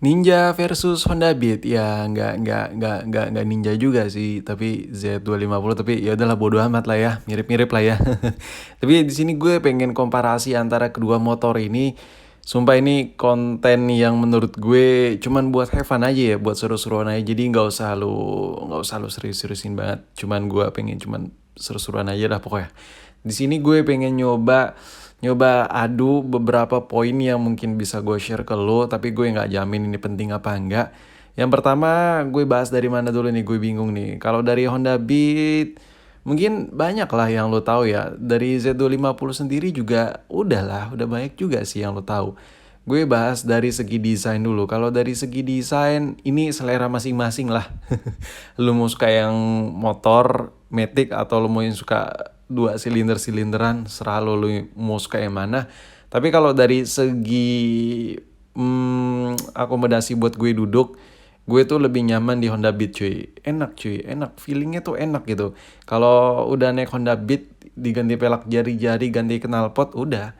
Ninja versus Honda Beat ya nggak Ninja juga sih, tapi Z250, tapi ya udahlah bodo amat lah ya, mirip-mirip lah ya. Tapi di sini gue pengen komparasi antara kedua motor ini. Sumpah ini konten yang menurut gue cuman buat have fun aja ya, buat seru-seruan aja. Jadi nggak usah lu serius-seriusin banget. Cuman gue pengen cuman seru-seruan aja lah pokoknya. Di sini gue pengen nyoba nyoba adu beberapa poin yang mungkin bisa gue share ke lo, tapi gue nggak jamin ini penting apa enggak. Yang pertama gue bahas dari mana dulu nih, gue bingung nih. Kalau dari Honda Beat mungkin banyak lah yang lo tahu ya. Dari Z250 sendiri juga udah banyak juga sih yang lo tahu. Gue bahas dari segi desain dulu. Kalau dari segi desain ini selera masing-masing lah. Lu mau suka yang motor matic atau lu mau yang suka dua silinderan, serah lu mau suka yang mana. Tapi kalau dari segi akomodasi buat gue duduk, gue tuh lebih nyaman di Honda Beat cuy, enak, feelingnya tuh enak gitu. Kalau udah naik Honda Beat, diganti pelak jari-jari, ganti knalpot, udah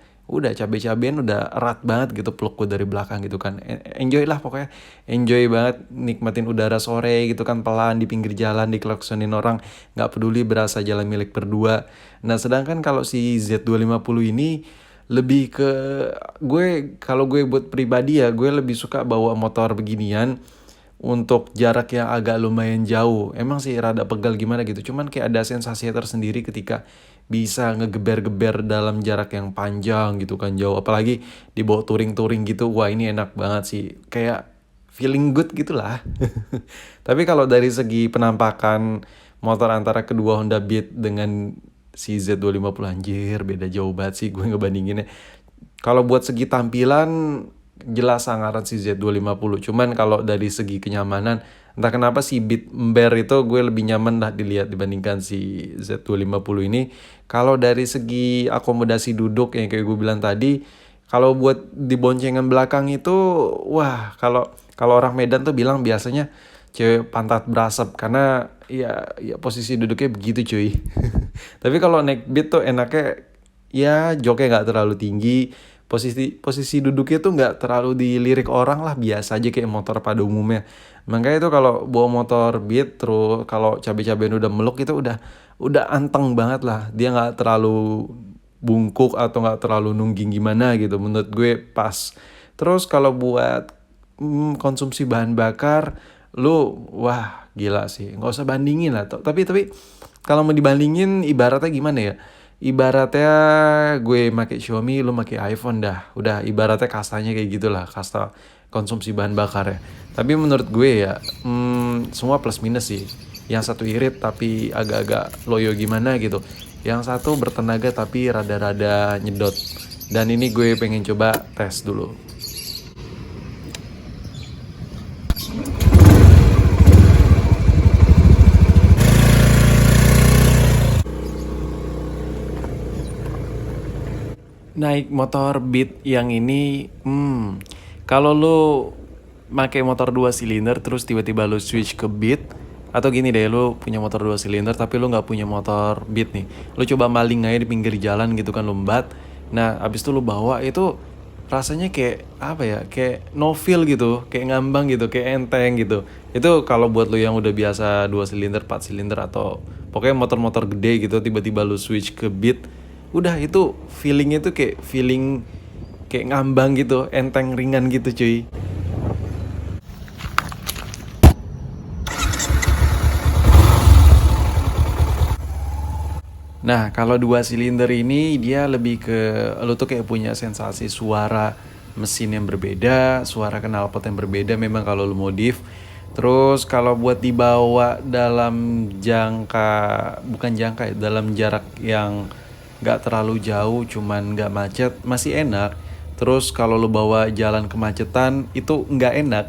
cabe-cabean udah erat banget gitu pelukku dari belakang gitu kan. Enjoy lah pokoknya, enjoy banget nikmatin udara sore gitu kan, pelan di pinggir jalan diklaksonin orang, nggak peduli berasa jalan milik berdua. Nah sedangkan kalau si Z250 ini lebih ke, kalau gue buat pribadi ya, gue lebih suka bawa motor beginian untuk jarak yang agak lumayan jauh. Emang sih rada pegal gimana gitu, cuman kayak ada sensasi tersendiri ketika bisa ngegeber-geber dalam jarak yang panjang gitu kan, jauh. Apalagi dibawa touring-touring gitu, wah ini enak banget sih. Kayak feeling good gitulah. Tapi kalau dari segi penampakan motor antara kedua Honda Beat dengan si Z250, anjir beda jauh banget sih gue ngebandinginnya. Kalau buat segi tampilan jelas sangaran si Z250. Cuman kalau dari segi kenyamanan, entah kenapa si Beat Ember itu gue lebih nyaman lah dilihat dibandingkan si Z250 ini. Kalau dari segi akomodasi duduk yang kayak gue bilang tadi, kalau buat di boncengan belakang itu, wah kalau kalau orang Medan tuh bilang biasanya cewek pantat berasap karena ya posisi duduknya begitu cuy. Tapi kalau naik Beat tuh enaknya ya joknya nggak terlalu tinggi, posisi posisi duduknya tuh nggak terlalu dilirik orang lah, biasa aja kayak motor pada umumnya. Makanya itu kalau bawa motor Beat terus kalau cabai-cabain udah meluk itu udah anteng banget lah, dia nggak terlalu bungkuk atau nggak terlalu nungging gimana gitu, menurut gue pas. Terus kalau buat konsumsi bahan bakar, lu wah gila sih, nggak usah bandingin lah. Tapi kalau mau dibandingin ibaratnya gimana ya, ibaratnya gue make Xiaomi, lu make iPhone, dah udah ibaratnya kastanya kayak gitulah, kasta konsumsi bahan bakar ya. Tapi menurut gue ya semua plus minus sih. Yang satu irit tapi agak-agak loyo gimana gitu, yang satu bertenaga tapi rada-rada nyedot. Dan ini gue pengen coba tes dulu. Naik motor Beat yang ini, kalau lu pakai motor 2 silinder terus tiba-tiba lu switch ke Beat, atau gini deh, lu punya motor 2 silinder tapi lu nggak punya motor Beat nih, lu coba maling aja di pinggir jalan gitu kan, lumbat. Nah abis itu lu bawa itu, rasanya kayak apa ya, kayak no feel gitu, kayak ngambang gitu, kayak enteng gitu. Itu kalau buat lu yang udah biasa 2 silinder, 4 silinder, atau pokoknya motor-motor gede gitu, tiba-tiba lu switch ke Beat, udah itu feelingnya tuh kayak feeling kayak ngambang gitu, enteng ringan gitu cuy. Nah kalau 2 silinder ini dia lebih ke, lu tuh kayak punya sensasi suara mesin yang berbeda, suara knalpot yang berbeda memang kalau lu modif. Terus kalau buat dibawa dalam jangka, bukan jangka ya, dalam jarak yang nggak terlalu jauh cuman nggak macet, masih enak. Terus kalau lu bawa jalan kemacetan itu nggak enak.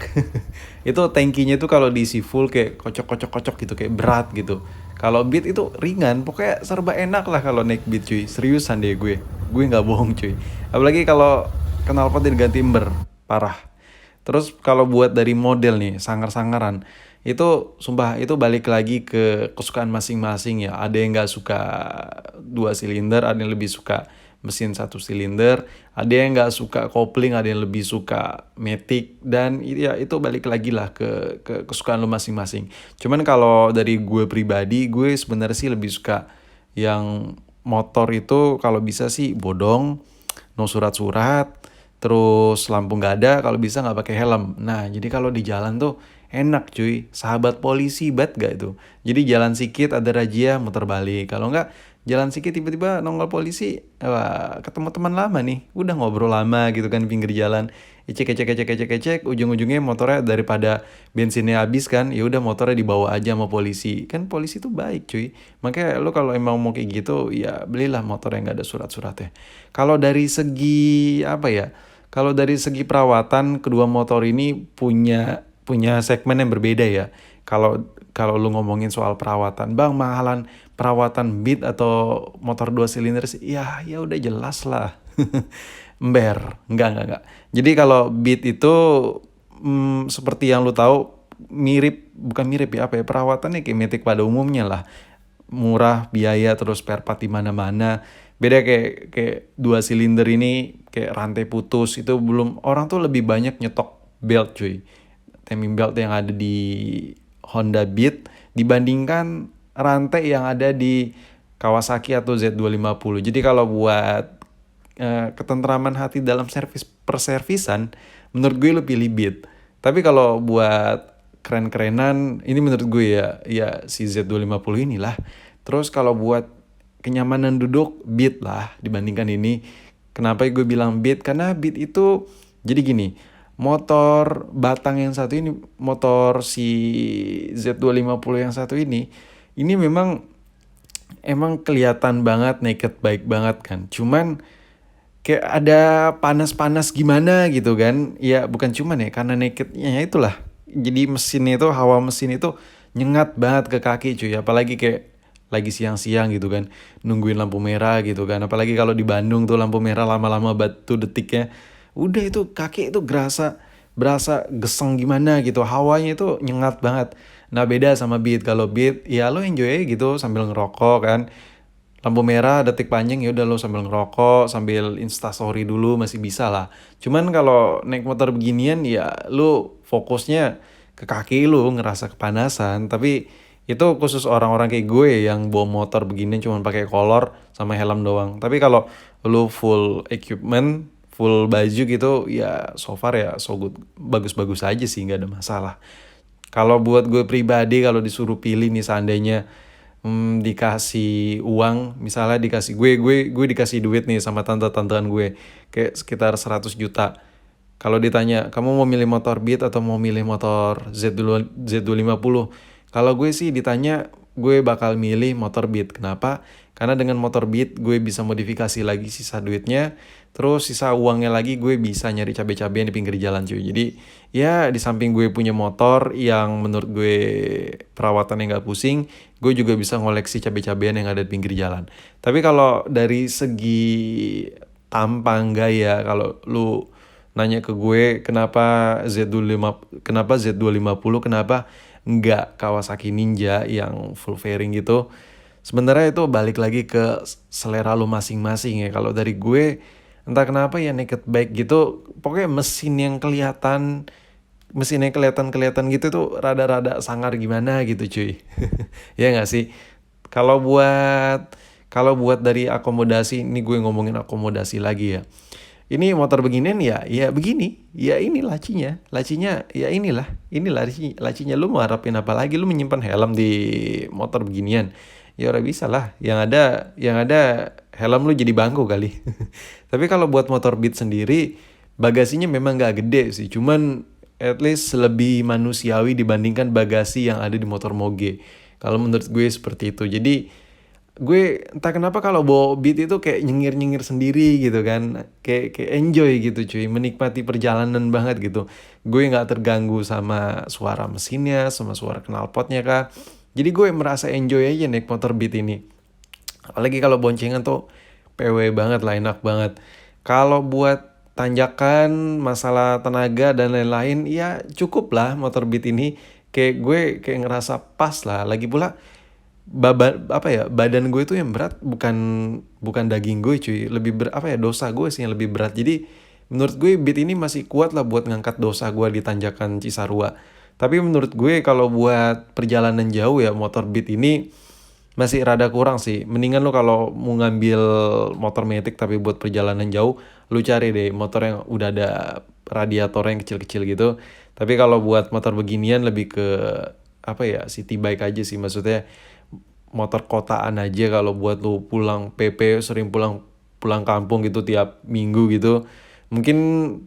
Itu tankinya tuh kalau diisi full kayak kocok-kocok-kocok gitu, kayak berat gitu. Kalau Beat itu ringan, pokoknya serba enak lah kalau naik Beat cuy. Seriusan deh gue nggak bohong cuy. Apalagi kalau knalpot diganti ember, parah. Terus kalau buat dari model nih, sangar-sangaran, itu sumpah itu balik lagi ke kesukaan masing-masing ya. Ada yang nggak suka 2 silinder, ada yang lebih suka mesin satu silinder, ada yang nggak suka kopling, ada yang lebih suka matic, dan ya itu balik lagi lah ke kesukaan lu masing-masing. Cuman kalau dari gue pribadi, gue sebenarnya sih lebih suka yang motor itu kalau bisa sih bodong, no surat-surat, terus lampu nggak ada, kalau bisa nggak pakai helm. Nah, jadi kalau di jalan tuh enak cuy, sahabat polisi banget gak itu. Jadi jalan sikit ada razia muter balik. Kalau nggak jalan sikit tiba-tiba nongol polisi, wah, ketemu teman lama nih, udah ngobrol lama gitu kan di pinggir jalan. Ecek ecek ecek ecek ecek, ujung-ujungnya motornya daripada bensinnya habis kan, ya udah motornya dibawa aja sama polisi. Kan polisi tuh baik cuy. Makanya lo kalau emang mau kayak gitu, ya belilah motor yang nggak ada surat-suratnya. Kalau dari segi apa ya? Kalau dari segi perawatan, kedua motor ini punya punya segmen yang berbeda ya. Kalau kalau lu ngomongin soal perawatan, bang mahalan perawatan Beat atau motor 2 silinder sih, ya udah jelas lah. Ember, enggak. Jadi kalau Beat itu seperti yang lu tahu, mirip, bukan mirip ya, apa ya, perawatannya kayak Matic pada umumnya lah. Murah biaya, terus spare part di mana-mana. Beda kayak 2 silinder ini kayak rantai putus, itu belum, orang tuh lebih banyak nyetok belt cuy, timing belt yang ada di Honda Beat dibandingkan rantai yang ada di Kawasaki atau Z250. Jadi kalau buat ketentraman hati dalam servis perservisan, menurut gue lo pilih Beat. Tapi kalau buat keren-kerenan, ini menurut gue ya si Z250 inilah. Terus kalau buat kenyamanan duduk, Beat lah dibandingkan ini. Kenapa gue bilang Beat? Karena Beat itu, jadi gini, motor batang yang satu ini, motor si Z250 yang satu ini memang emang kelihatan banget naked bike banget kan. Cuman kayak ada panas-panas gimana gitu kan. Ya bukan cuman ya, karena nakednya itulah. Jadi mesinnya itu, hawa mesin itu nyengat banget ke kaki cuy. Apalagi kayak lagi siang-siang gitu kan, nungguin lampu merah gitu kan. Apalagi kalau di Bandung tuh lampu merah lama-lama batu detiknya. Udah itu kaki itu berasa geseng gimana gitu. Hawanya itu nyengat banget. Nah beda sama Beat. Kalau Beat ya lo enjoy aja gitu sambil ngerokok kan. Lampu merah detik panjang, ya udah lo sambil ngerokok, sambil instastory dulu masih bisa lah. Cuman kalau naik motor beginian ya lo fokusnya ke kaki lo, ngerasa kepanasan. Tapi itu khusus orang-orang kayak gue yang bawa motor beginian cuma pakai kolor sama helm doang. Tapi kalau lo full equipment, full baju gitu, ya so far ya so good, bagus-bagus aja sih, nggak ada masalah. Kalau buat gue pribadi, kalau disuruh pilih nih seandainya dikasih uang, misalnya dikasih gue dikasih duit nih sama tante-tantean gue kayak sekitar 100 juta. Kalau ditanya, kamu mau milih motor Beat atau mau milih motor Z250? Kalau gue sih ditanya, gue bakal milih motor Beat. Kenapa? Karena dengan motor Beat gue bisa modifikasi lagi sisa duitnya, terus sisa uangnya lagi gue bisa nyari cabai-cabean di pinggir jalan cuy. Jadi ya di samping gue punya motor yang menurut gue perawatannya nggak pusing, gue juga bisa ngoleksi cabai-cabean yang ada di pinggir jalan. Tapi kalau dari segi tampang gaya, kalau lu nanya ke gue kenapa Z250, kenapa nggak Kawasaki Ninja yang full fairing gitu, sebenarnya itu balik lagi ke selera lu masing-masing ya. Kalau dari gue, entah kenapa ya naked bike gitu, pokoknya mesin yang kelihatan gitu tuh rada-rada sangar gimana gitu cuy. Ya nggak sih? Kalau buat kalau buat dari akomodasi, ini gue ngomongin akomodasi lagi ya. Ini motor beginian ya begini, ya ini lacinya ya ini lacinya, lu mau harapin apa lagi, lu menyimpan helm di motor beginian, ya udah bisa lah, yang ada helm lu jadi bangku kali. Tapi kalau buat motor Beat sendiri, bagasinya memang gak gede sih, cuman at least lebih manusiawi dibandingkan bagasi yang ada di motor moge. Kalau menurut gue seperti itu. Jadi gue entah kenapa kalau bawa Beat itu kayak nyengir-nyengir sendiri gitu kan, kayak enjoy gitu cuy, menikmati perjalanan banget gitu. Gue nggak terganggu sama suara mesinnya, sama suara knalpotnya kah. Jadi gue merasa enjoy aja naik motor Beat ini. Apalagi kalau boncengan tuh PW banget lah, enak banget. Kalau buat tanjakan, masalah tenaga dan lain-lain, ya cukup lah motor Beat ini. Kayak gue kayak ngerasa pas lah. Lagi pula apa ya, badan gue itu yang berat bukan bukan daging gue cuy, apa ya, dosa gue sih yang lebih berat. Jadi menurut gue Beat ini masih kuat lah buat ngangkat dosa gue di tanjakan Cisarua. Tapi menurut gue kalau buat perjalanan jauh ya motor Beat ini masih rada kurang sih. Mendingan lo kalau mau ngambil motor metik tapi buat perjalanan jauh, lu cari deh motor yang udah ada radiatornya yang kecil-kecil gitu. Tapi kalau buat motor beginian lebih ke apa ya, city bike aja sih, maksudnya motor kotaan aja kalau buat lu pulang PP, sering pulang pulang kampung gitu tiap minggu gitu. Mungkin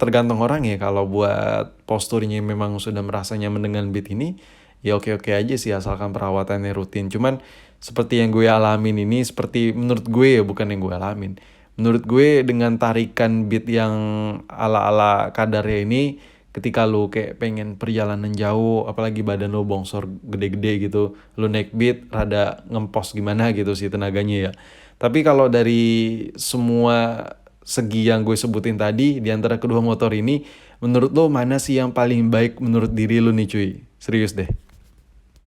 tergantung orang ya, kalau buat posturnya memang sudah merasa nyaman dengan Beat ini, ya oke-oke aja sih asalkan perawatannya rutin. Cuman seperti yang gue alamin ini, seperti menurut gue ya, bukan yang gue alamin. Menurut gue dengan tarikan Beat yang ala-ala kadarnya ini, ketika lu kayak pengen perjalanan jauh, apalagi badan lu bongsor gede-gede gitu, lu naik Beat rada ngempos gimana gitu sih tenaganya ya. Tapi kalau dari semua segi yang gue sebutin tadi, di antara kedua motor ini, menurut lo mana sih yang paling baik menurut diri lo nih cuy? Serius deh.